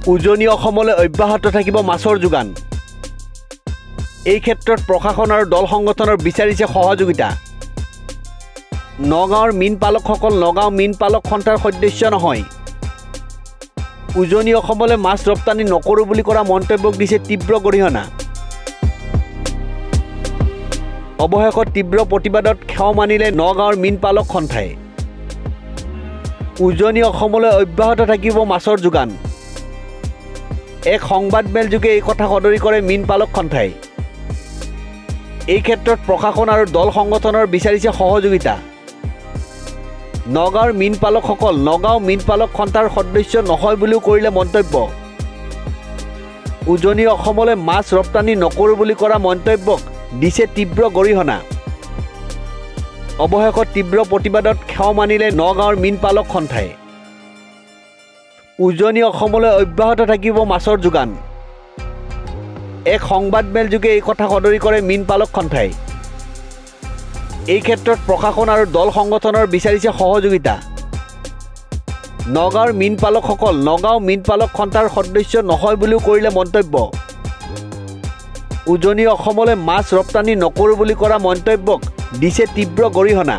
উজনি অসমলৈ অব্যাহত থাকিব মাছৰ যোগান এই ক্ষেত্ৰত প্ৰশাসন আৰু দল সংগঠনৰ বিচাৰিছে সহযোগিতা নগাঁৱৰ মীন পালকসকল নগাঁও মীন পালক সন্থাৰ সদস্য নহয় উজনি অসমলৈ মাছ ৰপ্তানি নকৰোঁ বুলি কৰা মন্তব্যক দিছে তীব্ৰ গৰিহণা অৱশেষত তীব্ৰ প্ৰতিবাদত খেও মানিলে নগাঁৱৰ মীন পালক সন্থাই উজনি অসমলৈ অব্যাহত থাকিব মাছৰ যোগান এক সংবাদমেলযোগে এই কথা সদৰি কৰে মীন পালক সন্থাই এই ক্ষেত্ৰত প্ৰশাসন আৰু দল সংগঠনৰ বিচাৰিছে সহযোগিতা নগাঁৱৰ মীন পালকসকল নগাঁও মীন পালক সন্থাৰ সদস্য নহয় বুলিও কৰিলে মন্তব্য উজনি অসমলৈ মাছ ৰপ্তানি নকৰোঁ বুলি কৰা মন্তব্যক দিছে তীব্ৰ গৰিহণা অৱশেষত তীব্ৰ প্ৰতিবাদত খেও মানিলে নগাঁৱৰ মীন পালক সন্থাই উজনি অসমলৈ অব্যাহত থাকিব মাছৰ যোগান এক সংবাদমেলযোগে এই কথা সদৰি কৰে মীন পালক সন্থাই এই ক্ষেত্ৰত প্ৰশাসন আৰু দল সংগঠনৰ বিচাৰিছে সহযোগিতা নগাঁৱৰ মীন পালকসকল নগাঁও মীন পালক সন্থাৰ সদস্য নহয় বুলিও কৰিলে মন্তব্য উজনি অসমলৈ মাছ ৰপ্তানি নকৰোঁ বুলি কৰা মন্তব্যক দিছে তীব্ৰ গৰিহণা